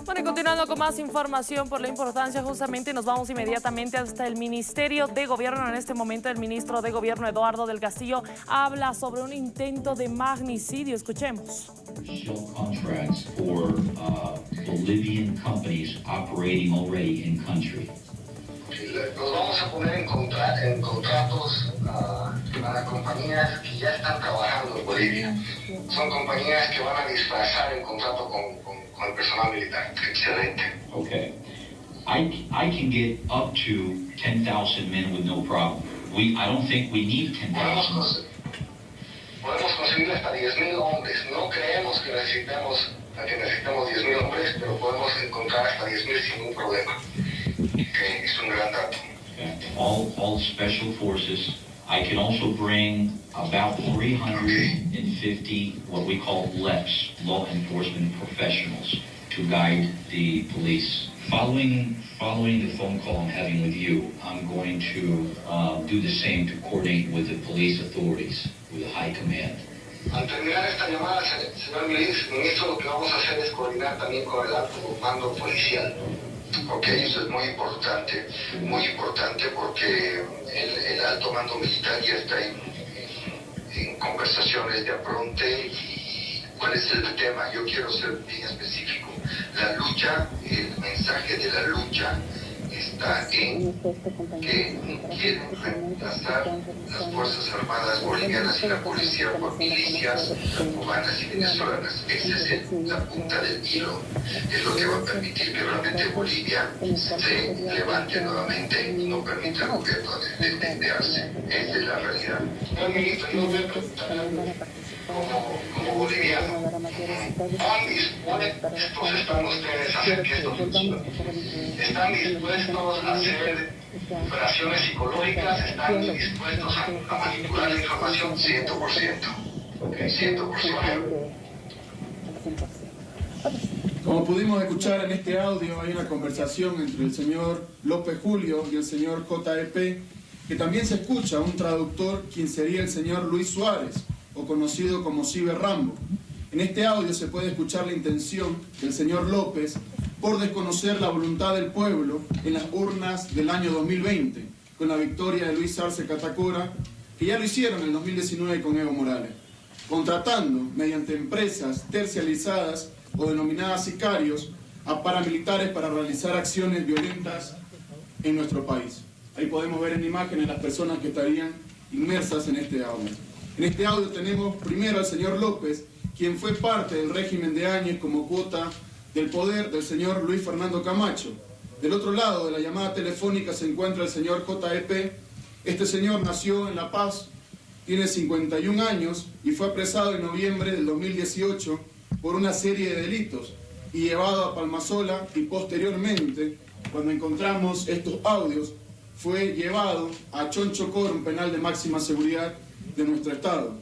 Bueno, y continuando con más información por la importancia, justamente nos vamos inmediatamente hasta el Ministerio de Gobierno. En este momento el ministro de Gobierno, Eduardo del Castillo, habla sobre un intento de magnicidio. Escuchemos. Contracts for Bolivian companies operating already in country. Los vamos a poner en contratos para compañías que ya están trabajando en Bolivia. Son compañías que van a disfrazar el contrato con el personal militar. Excelente. Okay. I can get up to 10,000 men with no problem. I don't think we need 10,000. Podemos conseguir hasta 10,000 hombres. No creemos que necesitemos 10,000 hombres, pero podemos encontrar hasta 10,000 sin ningún problema. Es un gran dato. Okay. All special forces. I can also bring about 350 what we call LEPs, law enforcement professionals, to guide the police. Following the phone call I'm having with you, I'm going to do the same to coordinate with the police authorities, with the high command. Al terminar esta llamada, señor ministro, lo que vamos a hacer es coordinar también con el alto mando policial. Ok, eso es muy importante porque el alto mando militar ya está en conversaciones de apronte. Y ¿cuál es el tema? Yo quiero ser bien específico. La lucha, el mensaje de la lucha está en que quieren reemplazar las Fuerzas Armadas bolivianas y la policía por milicias cubanas y venezolanas. Esa es la punta del hilo. Es lo que va a permitir que realmente Bolivia se levante nuevamente y no permita al gobierno desdeñarse. Esa es la realidad. Señor ministro, yo voy a preguntar como boliviano, ¿cuán dispuestos están ustedes a hacer que esto funcione? ¿Están dispuestos a hacer operaciones psicológicas? ¿Están dispuestos a manipular la información? 100%. Okay, 100%. Como pudimos escuchar en este audio, hay una conversación entre el señor López Julio y el señor JEP, que también se escucha un traductor, quien sería el señor Luis Suárez, o conocido como Ciber Rambo. En este audio se puede escuchar la intención del señor López por desconocer la voluntad del pueblo en las urnas del año 2020, con la victoria de Luis Arce Catacora, que ya lo hicieron en el 2019 con Evo Morales, contratando mediante empresas terciarizadas o denominadas sicarios a paramilitares para realizar acciones violentas en nuestro país. Ahí podemos ver en imágenes las personas que estarían inmersas en este audio. En este audio tenemos primero al señor López, quien fue parte del régimen de Áñez como cuota del poder del señor Luis Fernando Camacho. Del otro lado de la llamada telefónica se encuentra el señor JEP. Este señor nació en La Paz, tiene 51 años y fue apresado en noviembre del 2018 por una serie de delitos y llevado a Palmasola, y posteriormente, cuando encontramos estos audios, fue llevado a Chonchocor, un penal de máxima seguridad de nuestro estado.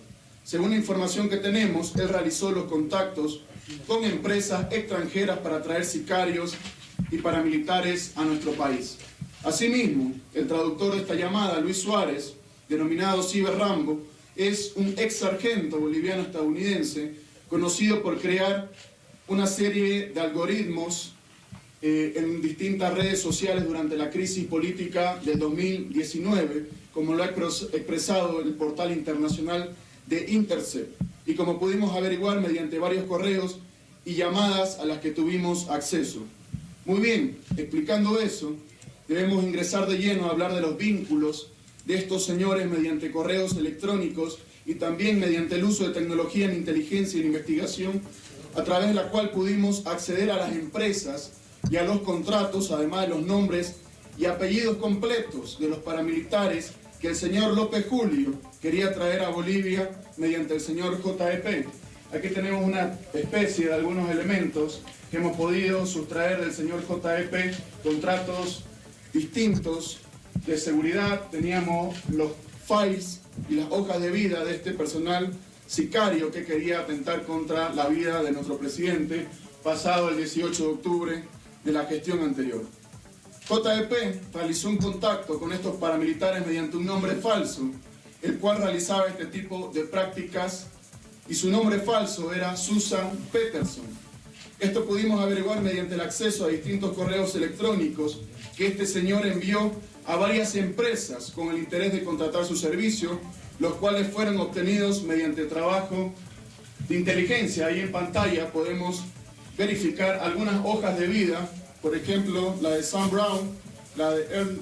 Según la información que tenemos, él realizó los contactos con empresas extranjeras para traer sicarios y paramilitares a nuestro país. Asimismo, el traductor de esta llamada, Luis Suárez, denominado Ciber Rambo, es un ex sargento boliviano estadounidense conocido por crear una serie de algoritmos en distintas redes sociales durante la crisis política del 2019, como lo ha expresado el portal internacional de Intercept, y como pudimos averiguar mediante varios correos y llamadas a las que tuvimos acceso. Muy bien, explicando eso, debemos ingresar de lleno a hablar de los vínculos de estos señores mediante correos electrónicos y también mediante el uso de tecnología en inteligencia y en investigación, a través de la cual pudimos acceder a las empresas y a los contratos, además de los nombres y apellidos completos de los paramilitares que el señor López Julio quería traer a Bolivia mediante el señor JEP. Aquí tenemos una especie de algunos elementos que hemos podido sustraer del señor JEP, contratos distintos de seguridad. Teníamos los files y las hojas de vida de este personal sicario que quería atentar contra la vida de nuestro presidente pasado el 18 de octubre de la gestión anterior. JEP realizó un contacto con estos paramilitares mediante un nombre falso, el cual realizaba este tipo de prácticas, y su nombre falso era Susan Peterson. Esto pudimos averiguar mediante el acceso a distintos correos electrónicos que este señor envió a varias empresas con el interés de contratar su servicio, los cuales fueron obtenidos mediante trabajo de inteligencia. Ahí en pantalla podemos verificar algunas hojas de vida, por ejemplo, la de Sam Brown, la de Earl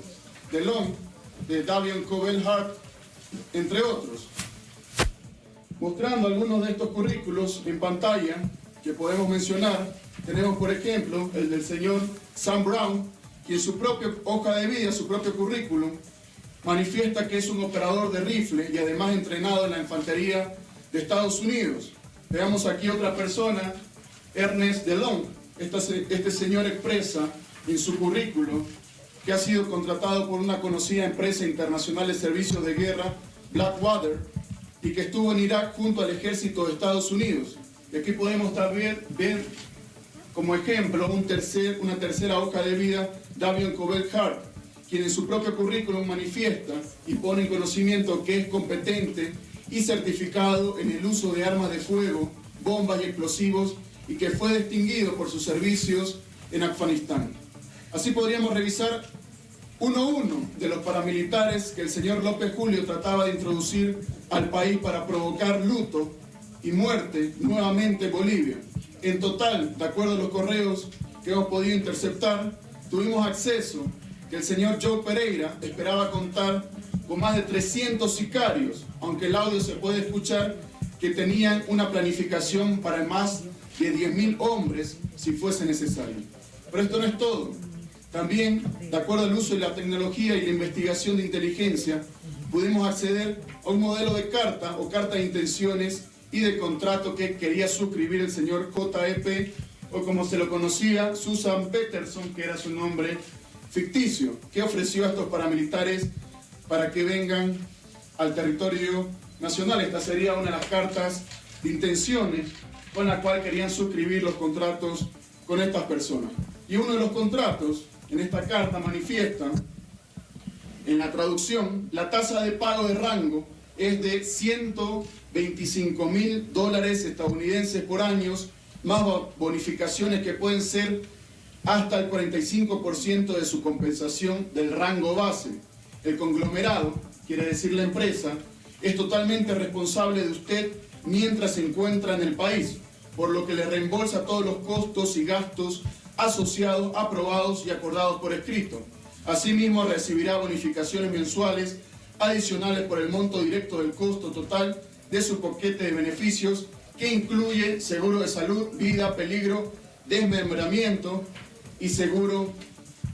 DeLong, de Davion Cobell Hart, entre otros. Mostrando algunos de estos currículos en pantalla que podemos mencionar, tenemos por ejemplo el del señor Sam Brown, quien en su propia hoja de vida, su propio currículum, manifiesta que es un operador de rifle y además entrenado en la infantería de Estados Unidos. Veamos aquí otra persona, Ernest DeLong. Este señor expresa en su currículum que ha sido contratado por una conocida empresa internacional de servicios de guerra, Blackwater, y que estuvo en Irak junto al ejército de Estados Unidos. Y aquí podemos también ver como ejemplo una tercera hoja de vida, Davion Cobell Hart, quien en su propio currículum manifiesta y pone en conocimiento que es competente y certificado en el uso de armas de fuego, bombas y explosivos, y que fue distinguido por sus servicios en Afganistán. Así podríamos revisar uno a uno de los paramilitares que el señor López Julio trataba de introducir al país para provocar luto y muerte nuevamente en Bolivia. En total, de acuerdo a los correos que hemos podido interceptar, tuvimos acceso que el señor Joe Pereira esperaba contar con más de 300 sicarios, aunque el audio se puede escuchar que tenían una planificación para más de 10.000 hombres si fuese necesario. Pero esto no es todo. También, de acuerdo al uso de la tecnología y la investigación de inteligencia, pudimos acceder a un modelo de carta o carta de intenciones y de contrato que quería suscribir el señor JEP, o como se lo conocía, Susan Peterson, que era su nombre ficticio, que ofreció a estos paramilitares para que vengan al territorio nacional. Esta sería una de las cartas de intenciones con la cual querían suscribir los contratos con estas personas. Y uno de los contratos en esta carta manifiesta, en la traducción, la tasa de pago de rango es de $125.000 estadounidenses por año, más bonificaciones que pueden ser hasta el 45% de su compensación del rango base. El conglomerado, quiere decir la empresa, es totalmente responsable de usted mientras se encuentra en el país, por lo que le reembolsa todos los costos y gastos asociados, aprobados y acordados por escrito. Asimismo, recibirá bonificaciones mensuales adicionales por el monto directo del costo total de su paquete de beneficios, que incluye seguro de salud, vida, peligro, desmembramiento y seguro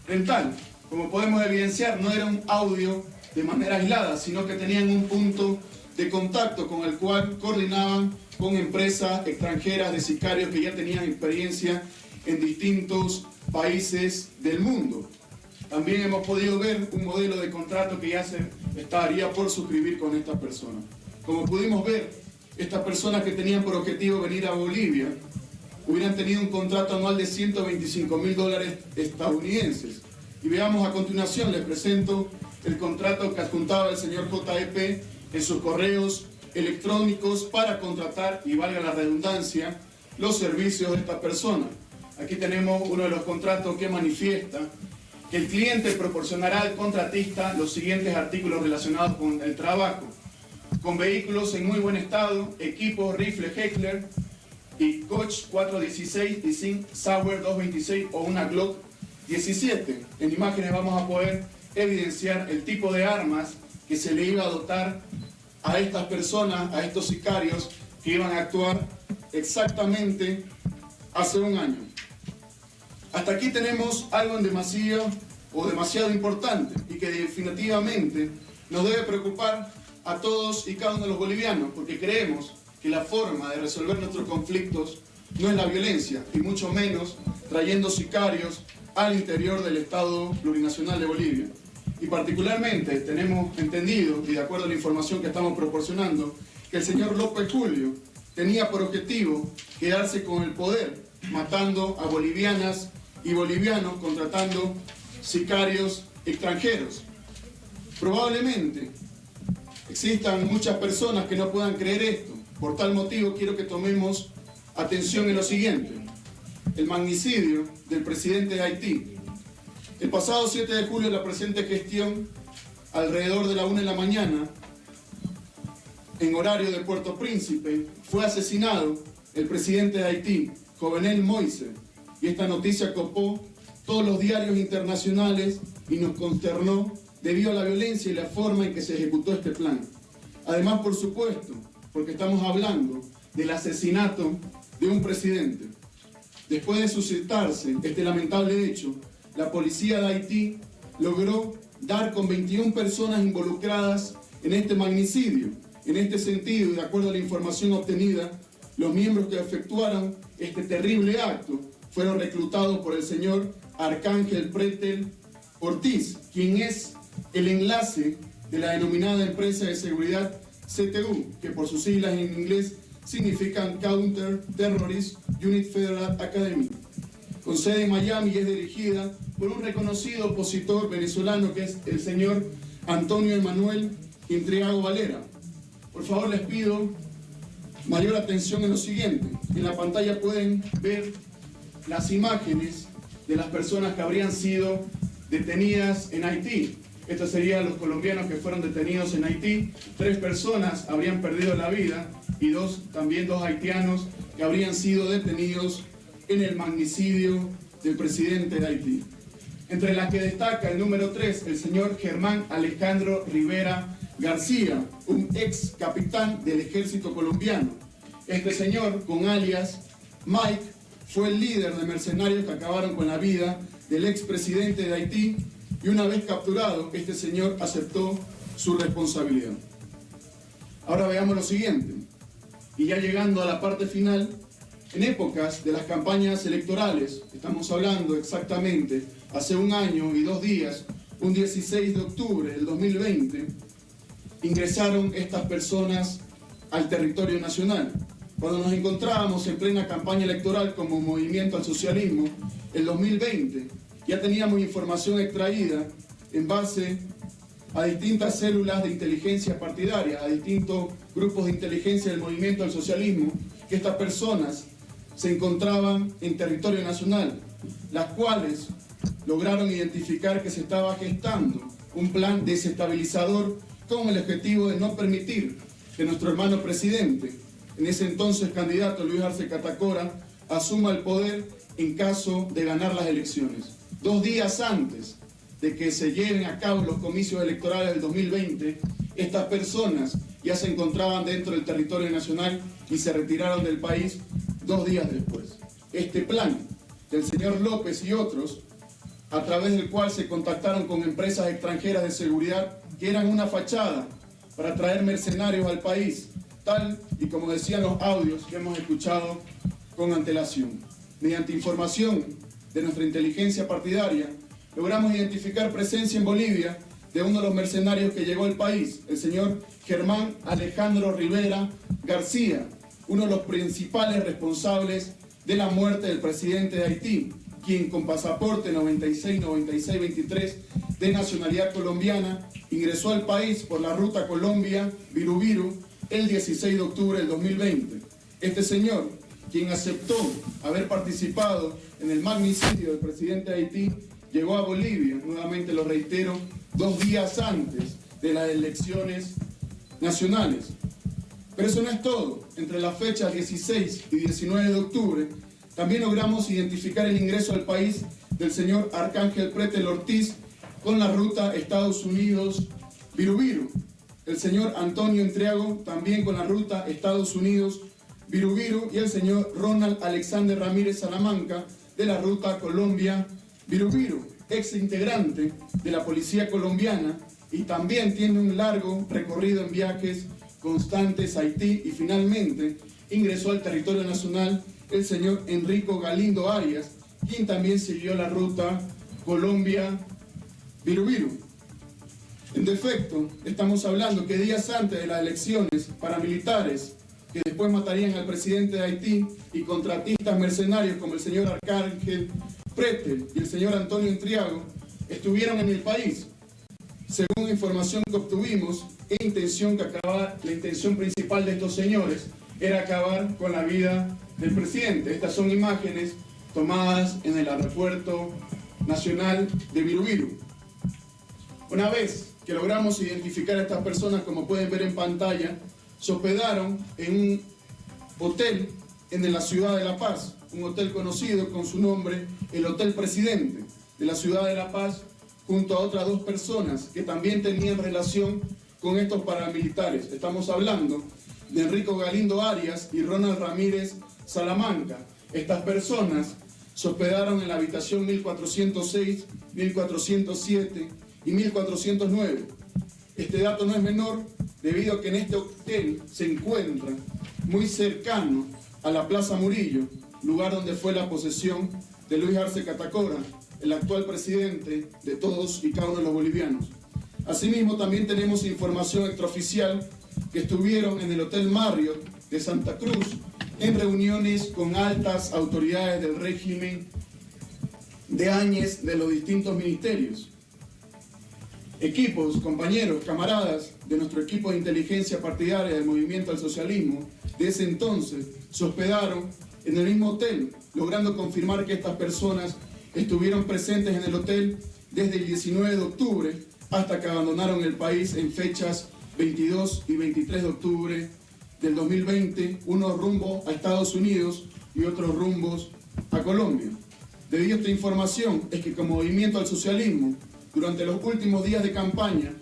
rental. Como podemos evidenciar, no era un audio de manera aislada, sino que tenían un punto de contacto con el cual coordinaban con empresas extranjeras de sicarios que ya tenían experiencia en distintos países del mundo. También hemos podido ver un modelo de contrato que ya se estaría por suscribir con estas personas. Como pudimos ver, estas personas que tenían por objetivo venir a Bolivia hubieran tenido un contrato anual de $125.000 estadounidenses. Y veamos a continuación, les presento el contrato que adjuntaba el señor JEP en sus correos electrónicos para contratar, y valga la redundancia, los servicios de esta persona. Aquí tenemos uno de los contratos que manifiesta que el cliente proporcionará al contratista los siguientes artículos relacionados con el trabajo: con vehículos en muy buen estado, equipos rifle Heckler y Koch 416 y sin Sauer 226 o una Glock 17. En imágenes vamos a poder evidenciar el tipo de armas que se le iba a dotar a estas personas, a estos sicarios que iban a actuar exactamente hace un año. Hasta aquí tenemos algo demasiado importante y que definitivamente nos debe preocupar a todos y cada uno de los bolivianos, porque creemos que la forma de resolver nuestros conflictos no es la violencia, y mucho menos trayendo sicarios al interior del Estado Plurinacional de Bolivia. Y particularmente tenemos entendido, y de acuerdo a la información que estamos proporcionando, que el señor López Julio tenía por objetivo quedarse con el poder, matando a bolivianas y bolivianos, contratando sicarios extranjeros. Probablemente existan muchas personas que no puedan creer esto. Por tal motivo quiero que tomemos atención en lo siguiente. el magnicidio del presidente de Haití. El pasado 7 de julio de la presente gestión, alrededor de la 1 de la mañana, en horario de Puerto Príncipe, fue asesinado el presidente de Haití, Jovenel Moïse, y esta noticia copó todos los diarios internacionales y nos consternó debido a la violencia y la forma en que se ejecutó este plan. Además, por supuesto, porque estamos hablando del asesinato de un presidente. Después de suscitarse este lamentable hecho, la policía de Haití logró dar con 21 personas involucradas en este magnicidio. En este sentido, y de acuerdo a la información obtenida, los miembros que efectuaron este terrible acto fueron reclutados por el señor Arcángel Pretel Ortiz, quien es el enlace de la denominada empresa de seguridad CTU, que por sus siglas en inglés significan Counter Terrorist Unit Federal Academy, con sede en Miami, y es dirigida por un reconocido opositor venezolano que es el señor Antonio Emanuel Intriago Valera. Por favor, les pido mayor atención en lo siguiente. En la pantalla pueden ver las imágenes de las personas que habrían sido detenidas en Haití. Estos serían los colombianos que fueron detenidos en Haití. 3 personas habrían perdido la vida y también dos haitianos que habrían sido detenidos en el magnicidio del presidente de Haití. Entre las que destaca el número 3, el señor Germán Alejandro Rivera García, un ex capitán del ejército colombiano. Este señor, con alias Mike, fue el líder de mercenarios que acabaron con la vida del expresidente de Haití, y una vez capturado, este señor aceptó su responsabilidad. Ahora veamos lo siguiente, y ya llegando a la parte final, en épocas de las campañas electorales, estamos hablando exactamente hace 1 año y 2 días, un 16 de octubre del 2020, ingresaron estas personas al territorio nacional. Cuando nos encontrábamos en plena campaña electoral como Movimiento al Socialismo, el 2020, ya teníamos información extraída en base a distintas células de inteligencia partidaria, a distintos grupos de inteligencia del Movimiento al Socialismo, que estas personas se encontraban en territorio nacional, las cuales lograron identificar que se estaba gestando un plan desestabilizador con el objetivo de no permitir que nuestro hermano presidente, en ese entonces candidato Luis Arce Catacora, asuma el poder en caso de ganar las elecciones. 2 días antes de que se lleven a cabo los comicios electorales del 2020, estas personas ya se encontraban dentro del territorio nacional y se retiraron del país 2 días después. Este plan del señor López y otros, a través del cual se contactaron con empresas extranjeras de seguridad que eran una fachada para traer mercenarios al país, tal y como decían los audios que hemos escuchado con antelación. Mediante información de nuestra inteligencia partidaria, logramos identificar presencia en Bolivia de uno de los mercenarios que llegó al país, el señor Germán Alejandro Rivera García, uno de los principales responsables de la muerte del presidente de Haití, quien con pasaporte 96-96-23 de nacionalidad colombiana ingresó al país por la ruta Colombia-Virubiru el 16 de octubre del 2020. Este señor, quien aceptó haber participado en el magnicidio del presidente de Haití, llegó a Bolivia, nuevamente lo reitero, 2 días antes de las elecciones nacionales. Pero eso no es todo. Entre las fechas 16 y 19 de octubre, también logramos identificar el ingreso al país del señor Arcángel Pretel Ortiz con la ruta Estados Unidos-Virubiru. El señor Antonio Intriago también con la ruta Estados Unidos-Virubiru, y el señor Ronald Alexander Ramírez Salamanca de la ruta Colombia-Virubiru, ex integrante de la policía colombiana, y también tiene un largo recorrido en viajes constantes a Haití, y finalmente ingresó al territorio nacional el señor Enrico Galindo Arias, quien también siguió la ruta Colombia-Virubiru. En defecto, estamos hablando que días antes de las elecciones, paramilitares que después matarían al presidente de Haití y contratistas mercenarios como el señor Arcángel Pretel y el señor Antonio Intriago estuvieron en el país. Según información que obtuvimos, la intención principal de estos señores era acabar con la vida del presidente. Estas son imágenes tomadas en el aeropuerto nacional de Viru. Una vez que logramos identificar a estas personas, como pueden ver en pantalla, se hospedaron en un hotel en la ciudad de La Paz, un hotel conocido con su nombre, el Hotel Presidente de la ciudad de La Paz, junto a otras dos personas que también tenían relación con estos paramilitares. Estamos hablando de Enrico Galindo Arias y Ronald Ramírez Salamanca. Estas personas se hospedaron en la habitación 1406, 1407 y 1409. Este dato no es menor debido a que en este hotel se encuentra muy cercano a la Plaza Murillo, lugar donde fue la posesión de Luis Arce Catacora, el actual presidente de todos y cada uno de los bolivianos. Asimismo, también tenemos información extraoficial que estuvieron en el Hotel Marriott de Santa Cruz en reuniones con altas autoridades del régimen de Áñez de los distintos ministerios. Equipos, compañeros, camaradas de nuestro equipo de inteligencia partidaria del Movimiento al Socialismo de ese entonces se hospedaron en el mismo hotel, logrando confirmar que estas personas estuvieron presentes en el hotel desde el 19 de octubre hasta que abandonaron el país en fechas 22 y 23 de octubre del 2020, unos rumbo a Estados Unidos y otros rumbos a Colombia. Debido a esta información es que como Movimiento al Socialismo, durante los últimos días de campaña,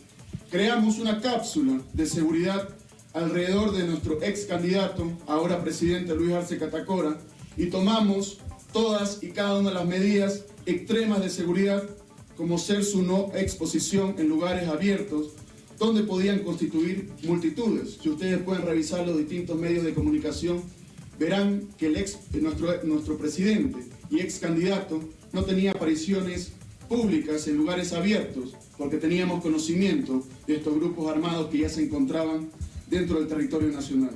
creamos una cápsula de seguridad alrededor de nuestro ex candidato, ahora presidente Luis Arce Catacora, y tomamos todas y cada una de las medidas extremas de seguridad, como ser su no exposición en lugares abiertos, donde podían constituir multitudes. Si ustedes pueden revisar los distintos medios de comunicación, verán que nuestro presidente y ex candidato no tenía apariciones públicas en lugares abiertos, porque teníamos conocimiento de estos grupos armados que ya se encontraban dentro del territorio nacional.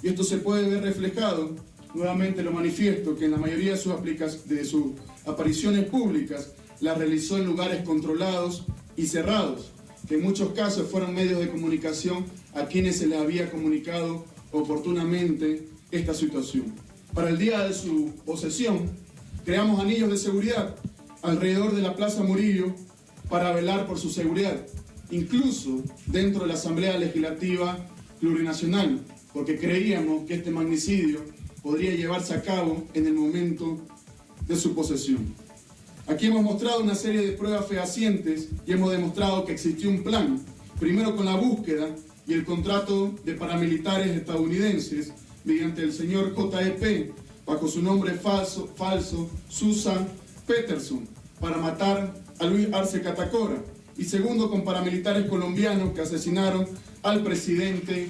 Y esto se puede ver reflejado, nuevamente lo manifiesto, que en la mayoría de sus apariciones públicas las realizó en lugares controlados y cerrados, que en muchos casos fueron medios de comunicación a quienes se les había comunicado oportunamente esta situación. Para el día de su posesión, creamos anillos de seguridad alrededor de la Plaza Murillo para velar por su seguridad, incluso dentro de la Asamblea Legislativa Plurinacional, porque creíamos que este magnicidio podría llevarse a cabo en el momento de su posesión. Aquí hemos mostrado una serie de pruebas fehacientes y hemos demostrado que existió un plan, primero con la búsqueda y el contrato de paramilitares estadounidenses mediante el señor JEP, bajo su nombre falso Susan Peterson, para matar a Luis Arce Catacora, y segundo con paramilitares colombianos que asesinaron al presidente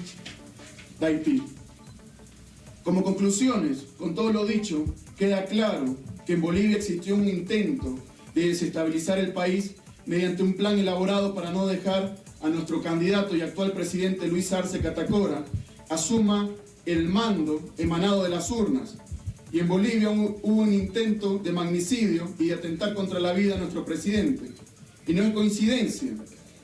de Haití. Como conclusiones, con todo lo dicho, queda claro que en Bolivia existió un intento de desestabilizar el país mediante un plan elaborado para no dejar a nuestro candidato y actual presidente Luis Arce Catacora asuma el mando emanado de las urnas. Y en Bolivia hubo un intento de magnicidio y de atentar contra la vida de nuestro presidente. Y no es coincidencia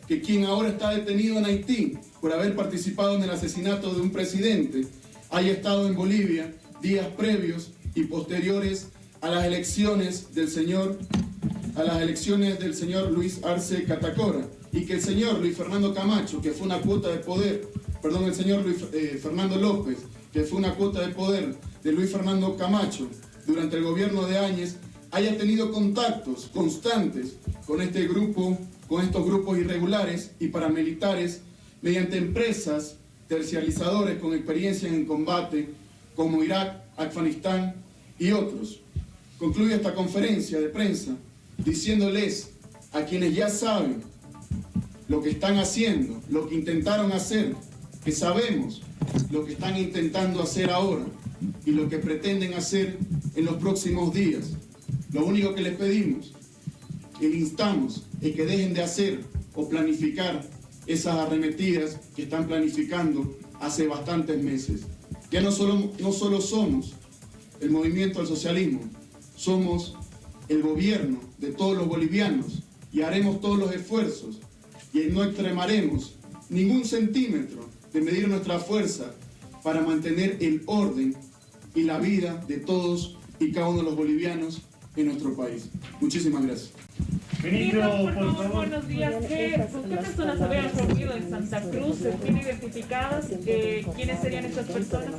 que quien ahora está detenido en Haití por haber participado en el asesinato de un presidente haya estado en Bolivia días previos y posteriores a las elecciones del señor Luis Arce Catacora, y que el señor Luis Fernando Camacho, que fue una cuota de poder, el señor Fernando López, que fue una cuota de poder de Luis Fernando Camacho durante el gobierno de Áñez, haya tenido contactos constantes con estos grupos irregulares y paramilitares mediante empresas terciarizadores con experiencia en combate como Irak, Afganistán y otros. Concluye esta conferencia de prensa diciéndoles a quienes ya saben lo que están haciendo, lo que intentaron hacer, que sabemos lo que están intentando hacer ahora y lo que pretenden hacer en los próximos días. Lo único que les pedimos y les instamos es que dejen de hacer o planificar esas arremetidas que están planificando hace bastantes meses. Ya no solo somos el Movimiento al Socialismo, somos el gobierno de todos los bolivianos y haremos todos los esfuerzos y no extremaremos ningún centímetro de medir nuestra fuerza para mantener el orden y la vida de todos y cada uno de los bolivianos en nuestro país. Muchísimas gracias. Ministro, por favor. Buenos días. ¿Qué personas habían reunido en Santa Cruz? ¿Se tienen identificadas? ¿Quiénes serían estas personas?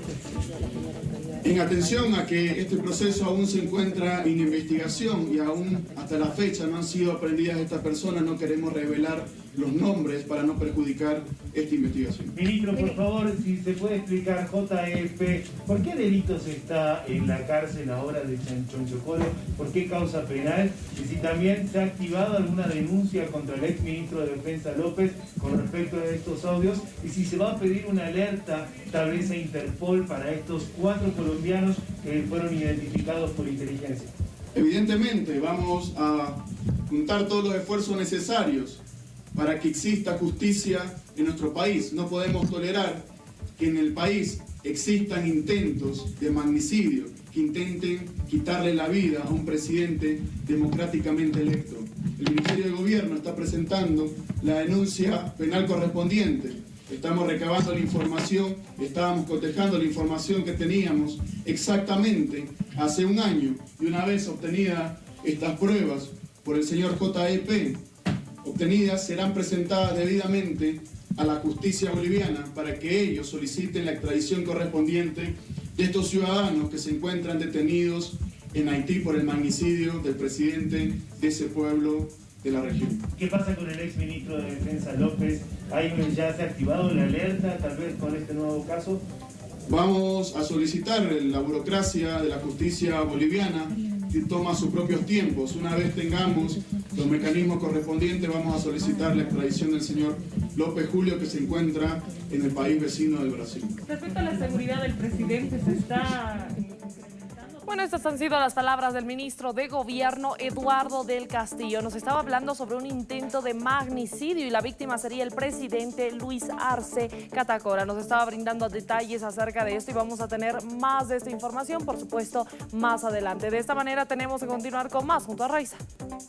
En atención a que este proceso aún se encuentra en investigación y aún hasta la fecha no han sido aprendidas estas personas, no queremos revelar los nombres para no perjudicar esta investigación. Ministro, por favor, si se puede explicar, JF, ¿por qué delitos está en la cárcel ahora de Chanchonchocoro? ¿Por qué causa penal? Y si también se ha activado alguna denuncia contra el exministro de Defensa López con respecto a estos audios, y si se va a pedir una alerta, tal vez a Interpol, para estos 4 colombianos que fueron identificados por inteligencia. Evidentemente vamos a juntar todos los esfuerzos necesarios para que exista justicia en nuestro país. No podemos tolerar que en el país existan intentos de magnicidio, que intenten quitarle la vida a un presidente democráticamente electo. El Ministerio de Gobierno está presentando la denuncia penal correspondiente. Estamos recabando la información, estábamos cotejando la información que teníamos exactamente hace un año, y una vez obtenidas estas pruebas por el señor JEP, obtenidas serán presentadas debidamente a la justicia boliviana para que ellos soliciten la extradición correspondiente de estos ciudadanos que se encuentran detenidos en Haití por el magnicidio del presidente de ese pueblo de la región. ¿Qué pasa con el exministro de Defensa López? ¿Ya se ha activado la alerta, tal vez con este nuevo caso? Vamos a solicitar la burocracia de la justicia boliviana, que toma sus propios tiempos. Una vez tengamos los mecanismos correspondientes, vamos a solicitar la extradición del señor López Julio, que se encuentra en el país vecino del Brasil. Respecto a la seguridad del presidente, ¿se está incrementando? Bueno, estas han sido las palabras del ministro de Gobierno, Eduardo del Castillo. Nos estaba hablando sobre un intento de magnicidio y la víctima sería el presidente Luis Arce Catacora. Nos estaba brindando detalles acerca de esto y vamos a tener más de esta información, por supuesto, más adelante. De esta manera tenemos que continuar con más junto a Raiza.